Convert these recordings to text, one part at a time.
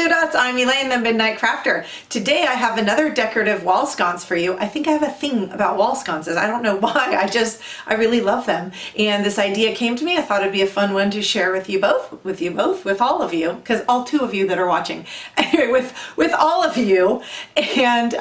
Glue Dots, I'm Elaine, the Midnight Crafter. Today I have another decorative wall sconce for you. I think I have a thing about wall sconces. I don't know why, I really love them. And this idea came to me. I thought it'd be a fun one to share with with all of you, because all two of you that are watching. Anyway, with all of you. And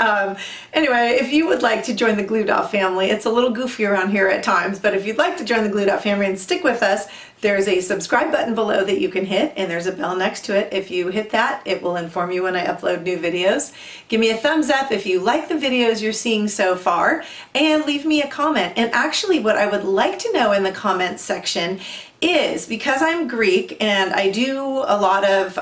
anyway, if you would like to join the Glue Dot family, it's a little goofy around here at times, but if you'd like to join the Glue Dot family and stick with us, there's a subscribe button below that you can hit, and there's a bell next to it. If you hit that, it will inform you when I upload new videos. Give me a thumbs up if you like the videos you're seeing so far, and leave me a comment. And actually, what I would like to know in the comments section is, because I'm Greek and I do a lot of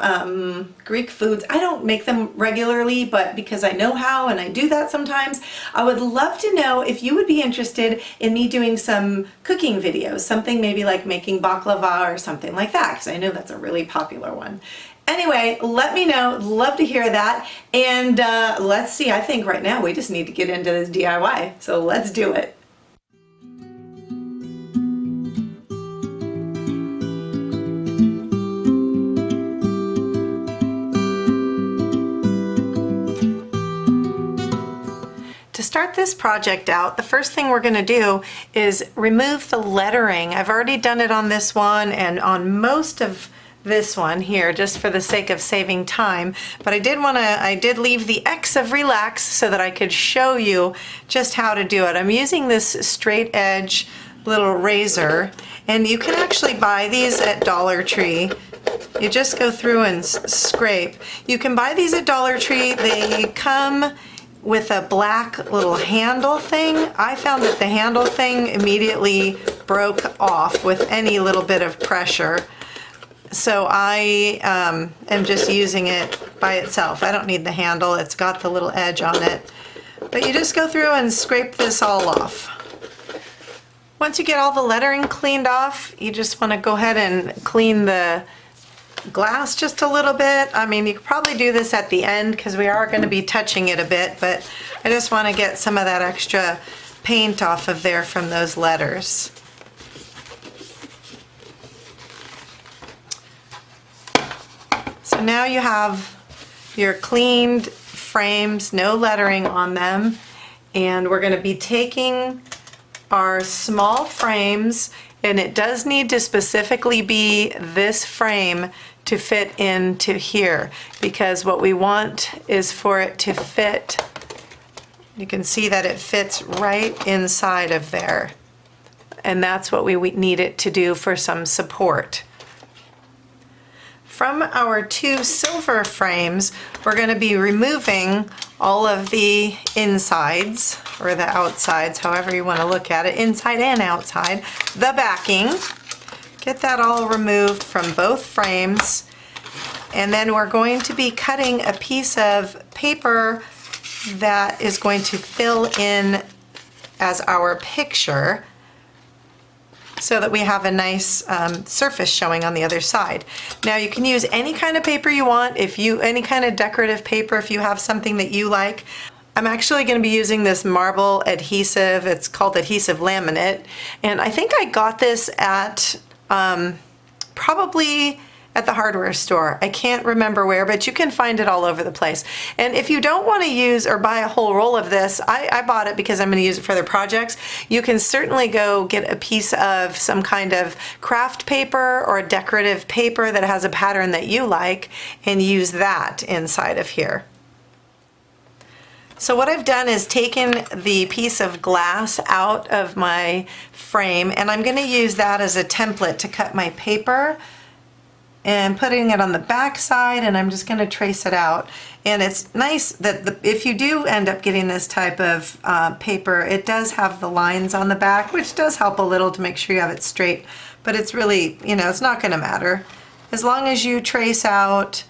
Greek foods, I don't make them regularly, but because I know how and I do that sometimes, I would love to know if you would be interested in me doing some cooking videos, something maybe like making baklava or something like that, because I know that's a really popular one. Anyway, let me know, love to hear that, and let's see, I think right now we just need to get into this DIY, so let's do it. To start this project out, the first thing we're going to do is remove the lettering. I've already done it on this one and on most of this one here, just for the sake of saving time, but I did leave the X of relax so that I could show you just how to do it. I'm using this straight edge little razor, and you can actually buy these at Dollar Tree. You just go through and scrape. You can buy these at Dollar Tree. They come with a black little handle thing. I found that the handle thing immediately broke off with any little bit of pressure. So I am just using it by itself. I don't need the handle, it's got the little edge on it. But you just go through and scrape this all off. Once you get all the lettering cleaned off, you just want to go ahead and clean the glass just a little bit. I mean, you could probably do this at the end because we are going to be touching it a bit, but I just want to get some of that extra paint off of there from those letters. So now you have your cleaned frames, no lettering on them, and we're going to be taking our small frames, and it does need to specifically be this frame to fit into here, because what we want is for it to fit. You can see that it fits right inside of there, and that's what we need it to do for some support. From our two silver frames, we're going to be removing all of the insides, or the outsides, however you want to look at it, inside and outside, the backing. Get that all removed from both frames, and then we're going to be cutting a piece of paper that is going to fill in as our picture, so that we have a nice surface showing on the other side. Now you can use any kind of paper you want, any kind of decorative paper if you have something that you like. I'm actually going to be using this marble adhesive. It's called adhesive laminate, and I think I got this at probably at the hardware store. I can't remember where, but you can find it all over the place. And if you don't want to use or buy a whole roll of this, I bought it because I'm going to use it for other projects. You can certainly go get a piece of some kind of craft paper or decorative paper that has a pattern that you like and use that inside of here. So what I've done is taken the piece of glass out of my frame, and I'm going to use that as a template to cut my paper, and putting it on the back side, and I'm just going to trace it out. And it's nice that if you do end up getting this type of paper, it does have the lines on the back, which does help a little to make sure you have it straight, but it's really, you know, it's not going to matter. As long as you trace out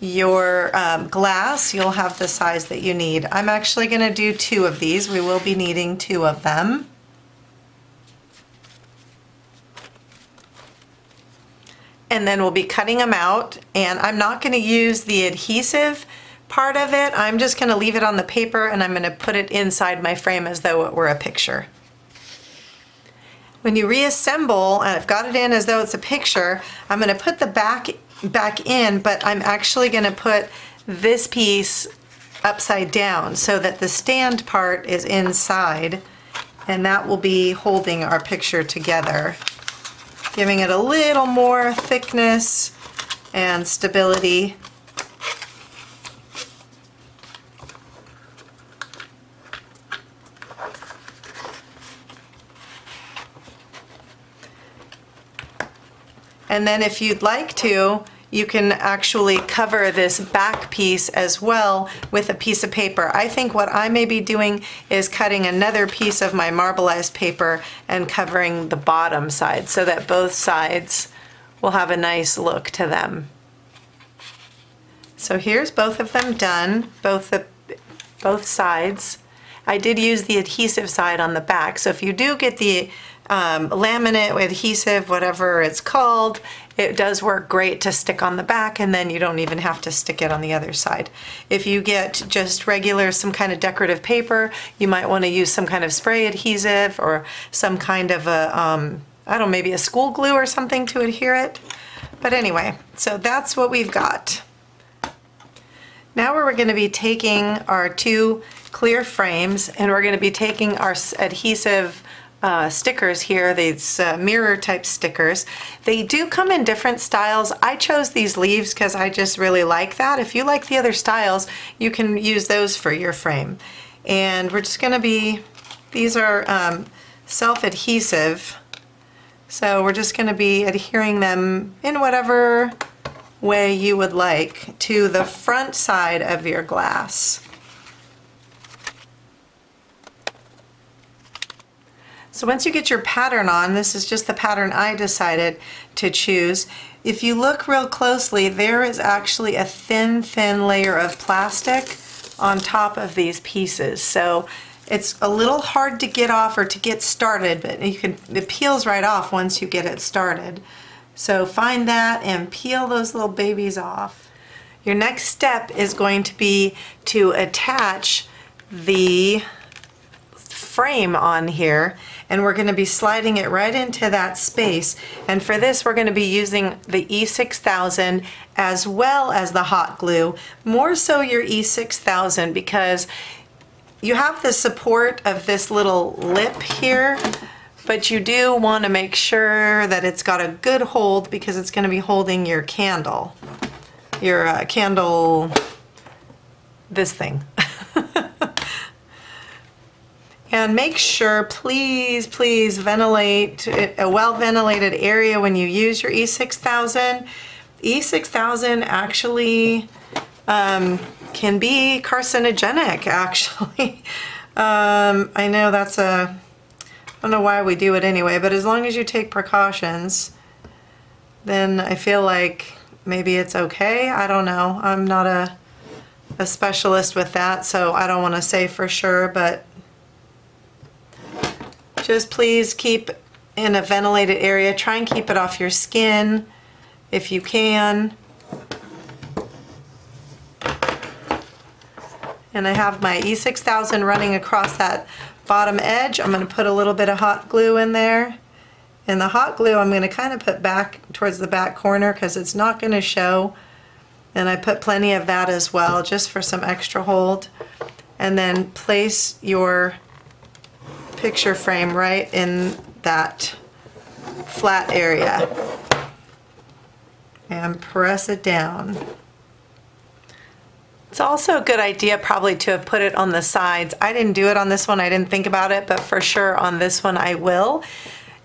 your glass, you'll have the size that you need. I'm actually going to do 2 of these. We will be needing 2 of them. And then we'll be cutting them out, and I'm not going to use the adhesive part of it. I'm just going to leave it on the paper, and I'm going to put it inside my frame as though it were a picture. When you reassemble, and I've got it in as though it's a picture, I'm going to put the back back in, but I'm actually gonna put this piece upside down so that the stand part is inside, and that will be holding our picture together, giving it a little more thickness and stability. And then if you'd like to, you can actually cover this back piece as well with a piece of paper. I think what I may be doing is cutting another piece of my marbleized paper and covering the bottom side so that both sides will have a nice look to them. So here's both of them done, both sides. I did use the adhesive side on the back, so if you do get the laminate adhesive, whatever it's called, it does work great to stick on the back, and then you don't even have to stick it on the other side. If you get just regular, some kind of decorative paper, you might want to use some kind of spray adhesive or some kind of a, I don't know, maybe a school glue or something to adhere it. But anyway, so that's what we've got. Now we're going to be taking our two clear frames, and we're going to be taking our adhesive stickers here, these mirror type stickers. They do come in different styles. I chose these leaves because I just really like that. If you like the other styles, you can use those for your frame. And we're just going to be, these are self-adhesive, so we're just going to be adhering them in whatever way you would like to the front side of your glass. So once you get your pattern on, this is just the pattern I decided to choose. If you look real closely, there is actually a thin layer of plastic on top of these pieces. So it's a little hard to get off or to get started, but it peels right off once you get it started. So find that and peel those little babies off. Your next step is going to be to attach the frame on here, and we're going to be sliding it right into that space. And for this, we're going to be using the E6000 as well as the hot glue, more so your E6000, because you have the support of this little lip here, but you do want to make sure that it's got a good hold because it's going to be holding your candle. Your candle, this thing. And make sure, please ventilate a well-ventilated area when you use your E6000. E6000 actually can be carcinogenic, actually. I know that's I don't know why we do it anyway, but as long as you take precautions, then I feel like maybe it's okay. I don't know. I'm not a specialist with that, so I don't want to say for sure, but just please keep in a ventilated area. Try and keep it off your skin if you can. And I have my E6000 running across that bottom edge. I'm going to put a little bit of hot glue in there. And the hot glue I'm going to kind of put back towards the back corner because it's not going to show. And I put plenty of that as well, just for some extra hold. And then place your picture frame right in that flat area and press it down. It's also a good idea probably to have put it on the sides. I didn't do it on this one, I didn't think about it, but for sure on this one I will.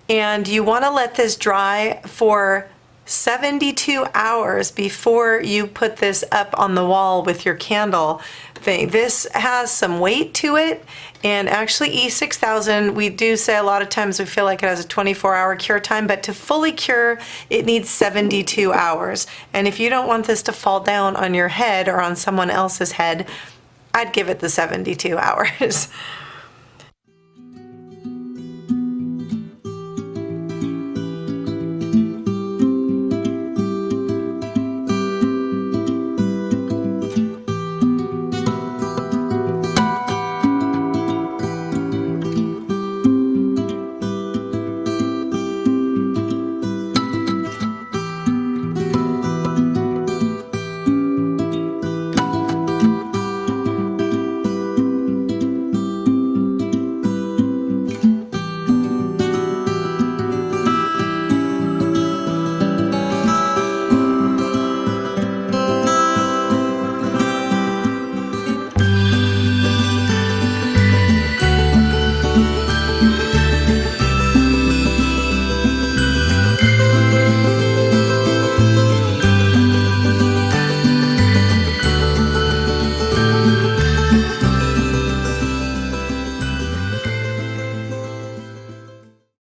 And you want to let this dry for 72 hours before you put this up on the wall with your candle thing. This has some weight to it, and actually E6000, we do say a lot of times we feel like it has a 24-hour cure time, but to fully cure it needs 72 hours. And if you don't want this to fall down on your head or on someone else's head, I'd give it the 72 hours.